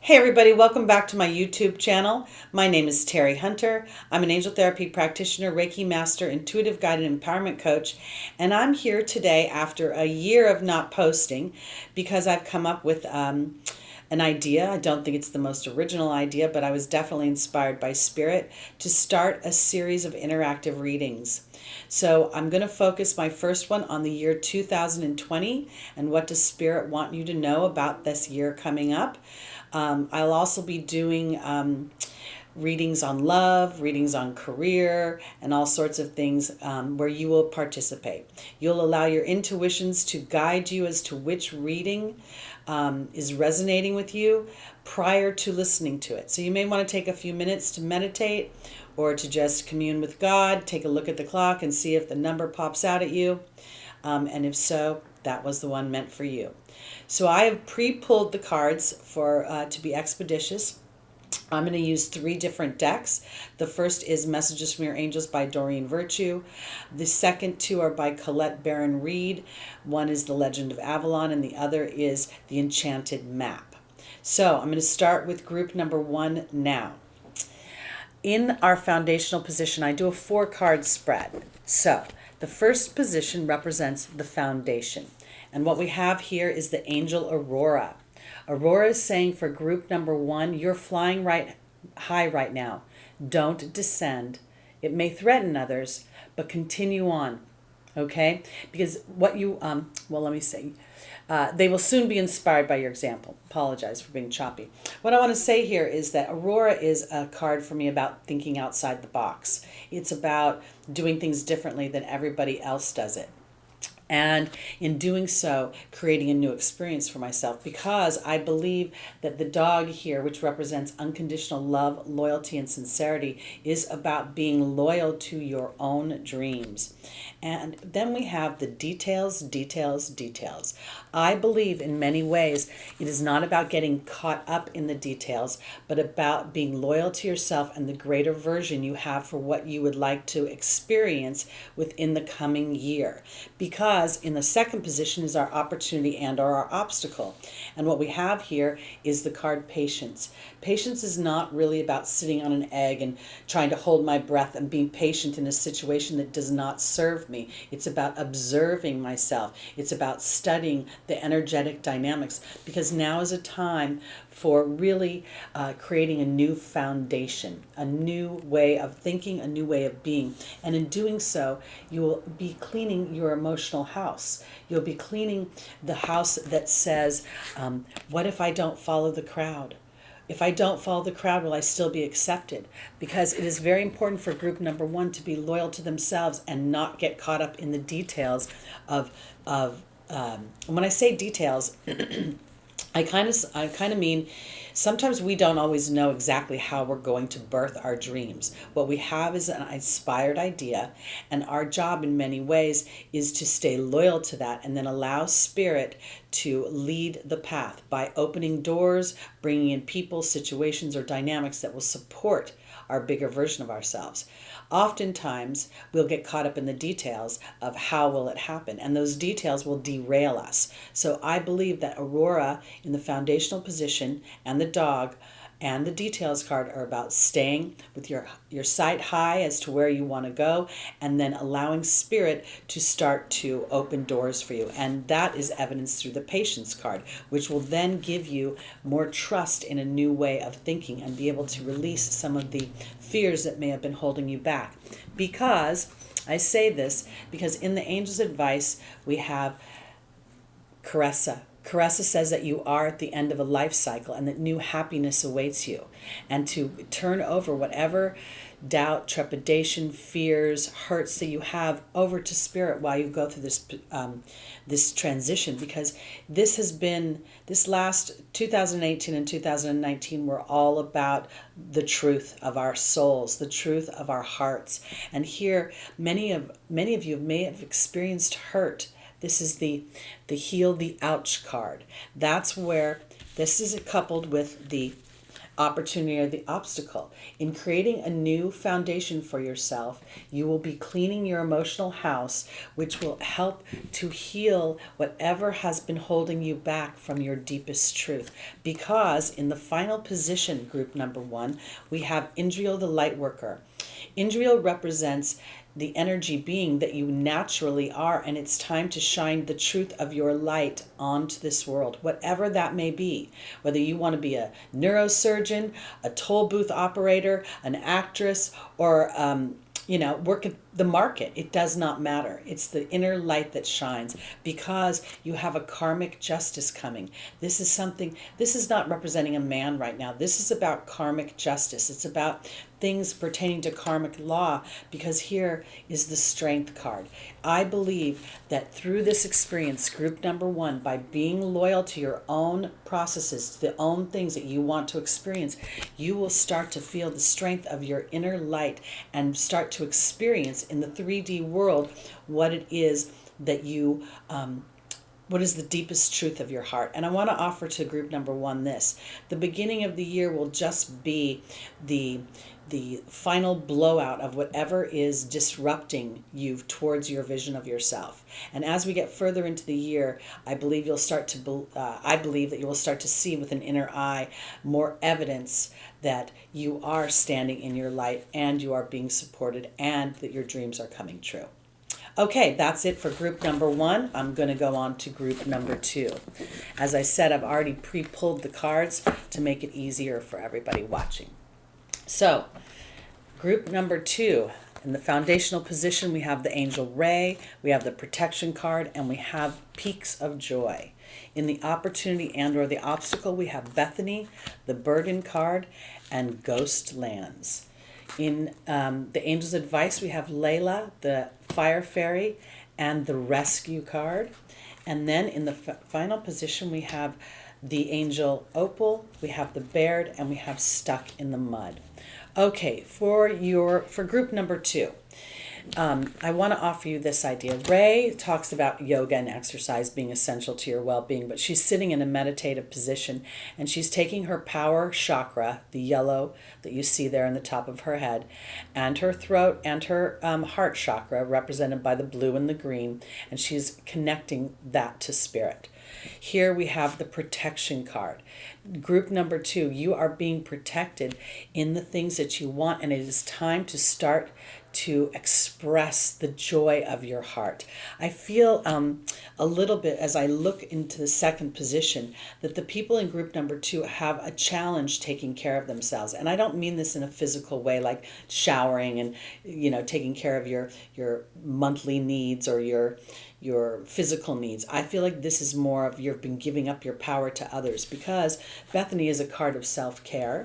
Hey everybody, welcome back to my YouTube channel. My name is Teri Hunter. I'm an angel therapy practitioner, Reiki master, intuitive guide, and empowerment coach. And I'm here today after a year of not posting because I've come up with an idea. I don't think it's the most original idea, but I was definitely inspired by Spirit to start a series of interactive readings. So I'm going to focus my first one on the year 2020 and what does Spirit want you to know about this year coming up. I'll also be doing readings on love, readings on career, and all sorts of things where you will participate. You'll allow your intuitions to guide you as to which reading is resonating with you prior to listening to it. So you may want to take a few minutes to meditate or to just commune with God, take a look at the clock and see if the number pops out at you. And if so, that was the one meant for you. So I have pre-pulled the cards for to be expeditious. I'm going to use 3 different decks. The first is Messages from Your Angels by Doreen Virtue. The second 2 are by Colette Baron Reed. One is The Legend of Avalon and the other is The Enchanted Map. So I'm going to start with group number 1 now. In our foundational position, I do a 4-card spread. So the first position represents the foundation. And what we have here is the angel Aurora. Aurora is saying for group number 1, you're flying right high right now. Don't descend. It may threaten others, but continue on. Okay? Because what you, let me say, they will soon be inspired by your example. Apologize for being choppy. What I want to say here is that Aurora is a card for me about thinking outside the box. It's about doing things differently than everybody else does it. And in doing so, creating a new experience for myself, because I believe that the dog here, which represents unconditional love, loyalty, and sincerity, is about being loyal to your own dreams. And then we have the details, details, details. I believe in many ways it is not about getting caught up in the details, but about being loyal to yourself and the greater version you have for what you would like to experience within the coming year. Because in the second position is our opportunity and or our obstacle. And what we have here is the card Patience. Patience is not really about sitting on an egg and trying to hold my breath and being patient in a situation that does not serve me. It's about observing myself. It's about studying the energetic dynamics, because now is a time for really creating a new foundation, a new way of thinking, a new way of being. And in doing so, you will be cleaning your emotional house. You'll be cleaning the house that says, what if I don't follow the crowd? If I don't follow the crowd, will I still be accepted? Because it is very important for group number 1 to be loyal to themselves and not get caught up in the details of when I say details, I kind of mean sometimes we don't always know exactly how we're going to birth our dreams. What we have is an inspired idea, and our job in many ways is to stay loyal to that and then allow Spirit to lead the path by opening doors, bringing in people, situations, or dynamics that will support our bigger version of ourselves. Oftentimes, we'll get caught up in the details of how will it happen, and those details will derail us. So I believe that Aurora in the foundational position and the dog and the details card are about staying with your sight high as to where you want to go, and then allowing Spirit to start to open doors for you. And that is evidenced through the Patience card, which will then give you more trust in a new way of thinking and be able to release some of the fears that may have been holding you back. Because I say this because in the Angel's Advice we have Caressa. Caressa says that you are at the end of a life cycle and that new happiness awaits you, and to turn over whatever doubt, trepidation, fears, hurts that you have over to Spirit while you go through this transition, because this last 2018 and 2019 were all about the truth of our souls, the truth of our hearts. And here many of you may have experienced hurt. This is the heal the ouch card. That's where this is coupled with the opportunity or the obstacle. In creating a new foundation for yourself, you will be cleaning your emotional house, which will help to heal whatever has been holding you back from your deepest truth. Because in the final position, group number 1, we have Indriel the light worker. Indriel represents the energy being that you naturally are, and it's time to shine the truth of your light onto this world, whatever that may be. Whether you want to be a neurosurgeon, a toll booth operator, an actress, or work at the market. It does not matter. It's the inner light that shines, because you have a karmic justice coming. This is not representing a man right now. This is about karmic justice. It's about things pertaining to karmic law, because here is the strength card. I believe that through this experience, group number 1, by being loyal to your own processes, to the own things that you want to experience, you will start to feel the strength of your inner light and start to experience in the 3D world what it is that you what is the deepest truth of your heart. And I want to offer to group number 1 this. The beginning of the year will just be the final blowout of whatever is disrupting you towards your vision of yourself. And as we get further into the year, I believe that you will start to see with an inner eye more evidence that you are standing in your light and you are being supported and that your dreams are coming true. Okay, that's it for group number 1. I'm going to go on to group number 2. As I said, I've already pre-pulled the cards to make it easier for everybody watching. So, group number 2, in the foundational position, we have the Angel Ray, we have the Protection card, and we have Peaks of Joy. In the opportunity and or the obstacle, we have Bethany, the Burden card, and Ghost Lands. In the Angel's Advice, we have Layla, the Fire Fairy, and the Rescue card. And then in the final position, we have the Angel Opal, we have the Baird, and we have Stuck in the Mud. Okay, for group number 2, I want to offer you this idea. Ray talks about yoga and exercise being essential to your well-being, but she's sitting in a meditative position, and she's taking her power chakra, the yellow that you see there in the top of her head, and her throat and her heart chakra, represented by the blue and the green, and she's connecting that to spirit. Here we have the Protection card. Group number 2, you are being protected in the things that you want, and it is time to start to express the joy of your heart. I feel a little bit, as I look into the second position, that the people in group number 2 have a challenge taking care of themselves. And I don't mean this in a physical way, like showering and taking care of your monthly needs or your physical needs. I feel like this is more of you've been giving up your power to others, because Bethany is a card of self-care.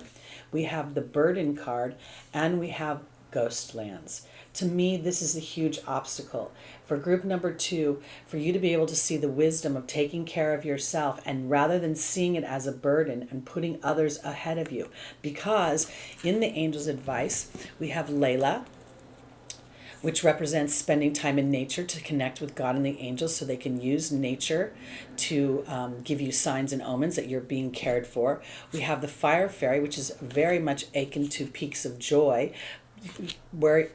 We have the Burden card, and we have Ghost Lands. To me, this is a huge obstacle. For group number 2, for you to be able to see the wisdom of taking care of yourself, and rather than seeing it as a burden and putting others ahead of you. Because in the Angel's Advice, we have Layla, which represents spending time in nature to connect with God and the angels, so they can use nature to give you signs and omens that you're being cared for. We have the Fire Fairy, which is very much akin to Peaks of Joy, where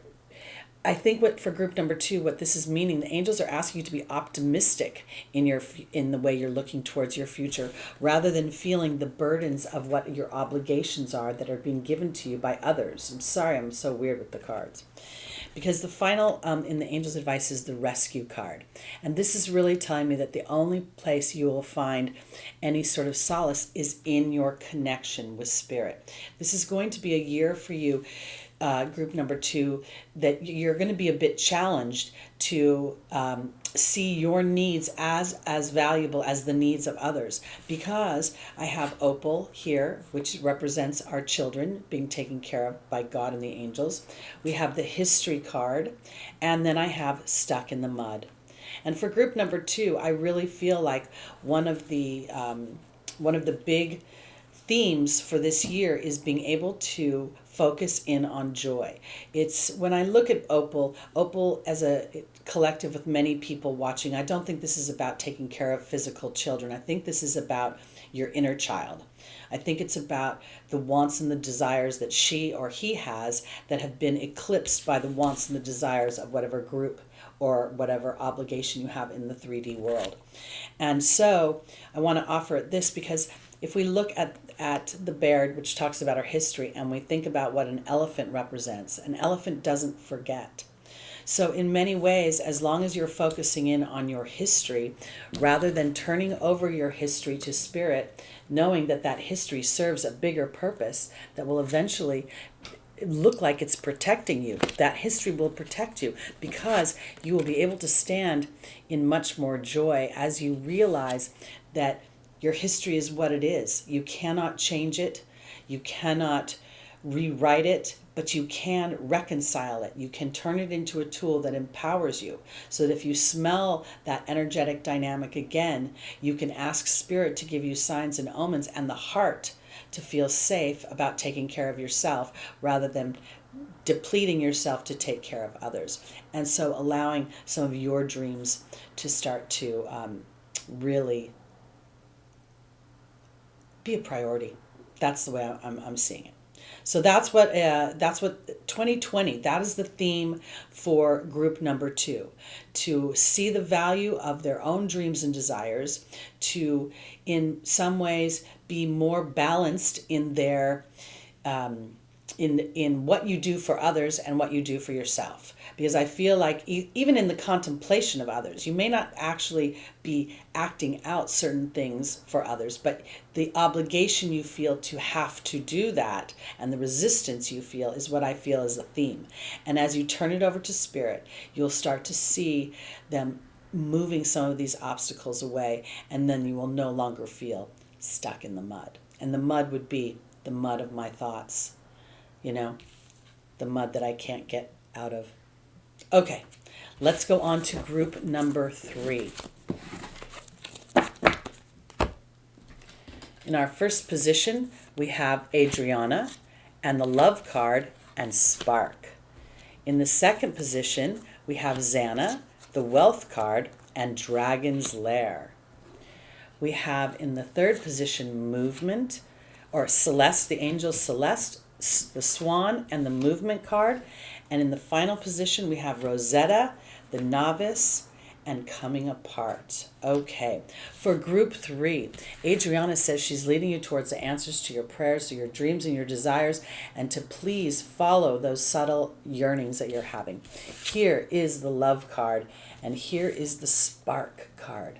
I think for group number 2, what this is meaning, the angels are asking you to be optimistic in the way you're looking towards your future, rather than feeling the burdens of what your obligations are that are being given to you by others. I'm sorry, I'm so weird with the cards. Because the final in the Angel's Advice is the Rescue card. And this is really telling me that the only place you will find any sort of solace is in your connection with Spirit. This is going to be a year for you, group number 2, that you're going to be a bit challenged to see your needs as valuable as the needs of others, because I have Opal here, which represents our children being taken care of by God and the angels. We have the History card, and then I have Stuck in the Mud. And for group number 2, I really feel like one of the big themes for this year is being able to focus in on joy. It's when I look at Opal as a collective with many people watching, I don't think this is about taking care of physical children. I think this is about your inner child. I think it's about the wants and the desires that she or he has that have been eclipsed by the wants and the desires of whatever group or whatever obligation you have in the 3D world. And so I want to offer this because if we look at the bear, which talks about our history, and we think about what an elephant represents, an elephant doesn't forget. So in many ways, as long as you're focusing in on your history, rather than turning over your history to spirit, knowing that that history serves a bigger purpose that will eventually look like it's protecting you, that history will protect you because you will be able to stand in much more joy as you realize that your history is what it is. You cannot change it. You cannot rewrite it, but you can reconcile it. You can turn it into a tool that empowers you so that if you smell that energetic dynamic again, you can ask spirit to give you signs and omens and the heart to feel safe about taking care of yourself rather than depleting yourself to take care of others. And so allowing some of your dreams to start to really be a priority. That's the way I'm seeing it. So that's what 2020, that is the theme for group number 2, to see the value of their own dreams and desires, to in some ways be more balanced in their in what you do for others and what you do for yourself. Because I feel like even in the contemplation of others, you may not actually be acting out certain things for others, but the obligation you feel to have to do that and the resistance you feel is what I feel is the theme. And as you turn it over to spirit, you'll start to see them moving some of these obstacles away, and then you will no longer feel stuck in the mud. And the mud would be the mud of my thoughts, the mud that I can't get out of. Okay, let's go on to group number 3. In our first position, we have Adriana and the love card and spark. In the second position, we have Xana, the wealth card, and dragon's lair. We have in the third position movement, or Celeste, the angel Celeste, the swan, and the movement card. And in the final position, we have Rosetta, the novice, and coming apart. Okay, for group 3, Adriana says she's leading you towards the answers to your prayers, to your dreams and your desires, and to please follow those subtle yearnings that you're having. Here is the love card, and here is the spark card.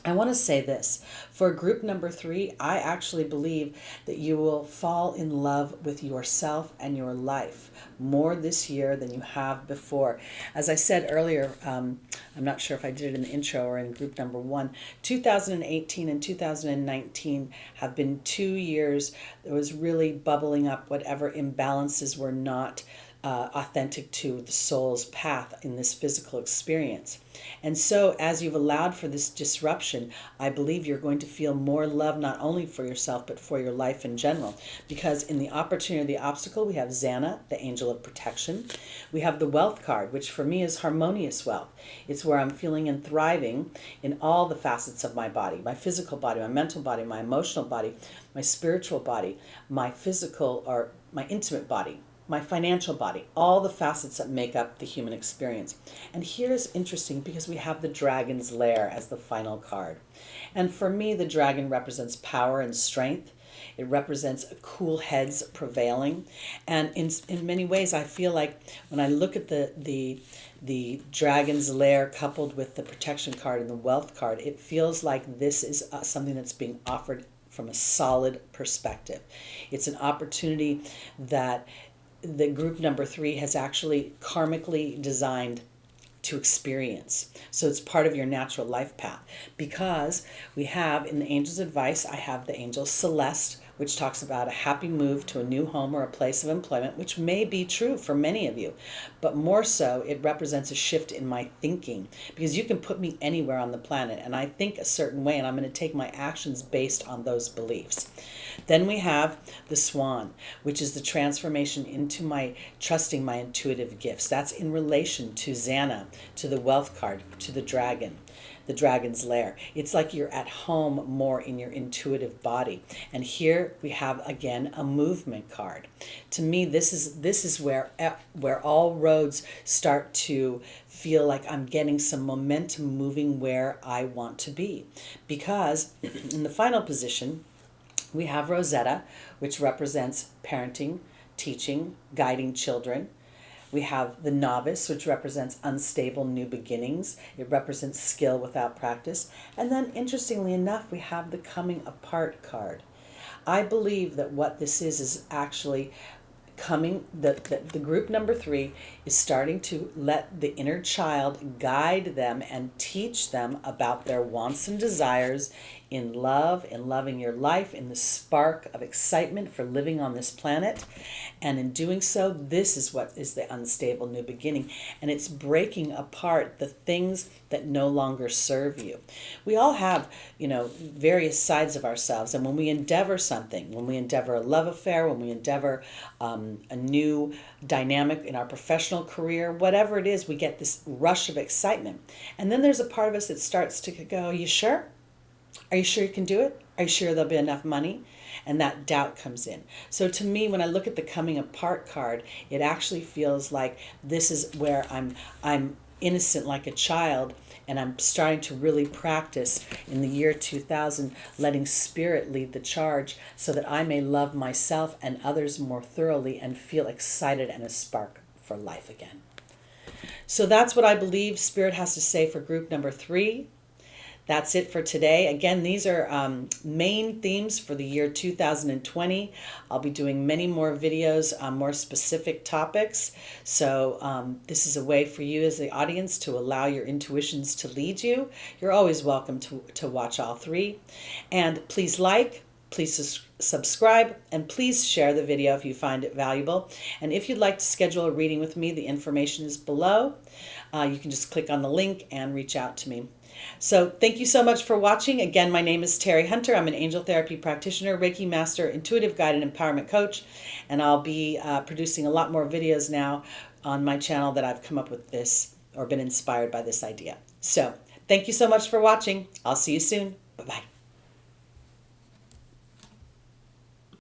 I want to say this. For group number 3, I actually believe that you will fall in love with yourself and your life more this year than you have before. As I said earlier, I'm not sure if I did it in the intro or in group number 1, 2018 and 2019 have been 2 years that was really bubbling up whatever imbalances were not authentic to the soul's path in this physical experience. And so as you've allowed for this disruption, I believe you're going to feel more love not only for yourself but for your life in general. Because in the opportunity of the obstacle, we have Xana, the angel of protection. We have the wealth card, which for me is harmonious wealth. It's where I'm feeling and thriving in all the facets of my body, my physical body, my mental body, my emotional body, my spiritual body, my physical or my intimate body, my financial body, all the facets that make up the human experience. And here's interesting because we have the dragon's lair as the final card. And for me, the dragon represents power and strength. It represents cool heads prevailing. And in many ways, I feel like when I look at the dragon's lair coupled with the protection card and the wealth card, it feels like this is something that's being offered from a solid perspective. It's an opportunity that the group number 3 has actually karmically designed to experience. So it's part of your natural life path. Because we have in the angel's advice, I have the angel Celeste, which talks about a happy move to a new home or a place of employment, which may be true for many of you. But more so, it represents a shift in my thinking. Because you can put me anywhere on the planet, and I think a certain way, and I'm going to take my actions based on those beliefs. Then we have the swan, which is the transformation into my trusting my intuitive gifts. That's in relation to Xana, to the wealth card, to the dragon. the dragon's lair. It's like you're at home more in your intuitive body. And here we have again a movement card. To me, this is where all roads start to feel like I'm getting some momentum moving where I want to be. Because in the final position, we have Rosetta, which represents parenting, teaching, guiding children. We have the novice, which represents unstable new beginnings. It represents skill without practice. And then, interestingly enough, we have the coming apart card. I believe that what this is actually coming, the group number 3 is starting to let the inner child guide them and teach them about their wants and desires in love, in loving your life, in the spark of excitement for living on this planet. And in doing so, this is what is the unstable new beginning. And it's breaking apart the things that no longer serve you. We all have, various sides of ourselves. And when we endeavor something, when we endeavor a love affair, when we endeavor a new dynamic in our professional career, whatever it is, we get this rush of excitement. And then there's a part of us that starts to go, "Are you sure? Are you sure you can do it? Are you sure there'll be enough money?" And that doubt comes in. So to me, when I look at the coming apart card, it actually feels like this is where I'm innocent like a child, and I'm starting to really practice in the year 2000, letting spirit lead the charge so that I may love myself and others more thoroughly and feel excited and a spark for life again. So that's what I believe spirit has to say for group number 3. That's it for today. Again, these are main themes for the year 2020. I'll be doing many more videos on more specific topics. So this is a way for you as the audience to allow your intuitions to lead you. You're always welcome to watch all 3. And please like, please subscribe, and please share the video if you find it valuable. And if you'd like to schedule a reading with me, the information is below. You can just click on the link and reach out to me. So thank you so much for watching. Again, my name is Teri Hunter. I'm an angel therapy practitioner, Reiki master, intuitive guide, and empowerment coach. And I'll be producing a lot more videos now on my channel that I've come up with this or been inspired by this idea. So thank you so much for watching. I'll see you soon. Bye-bye.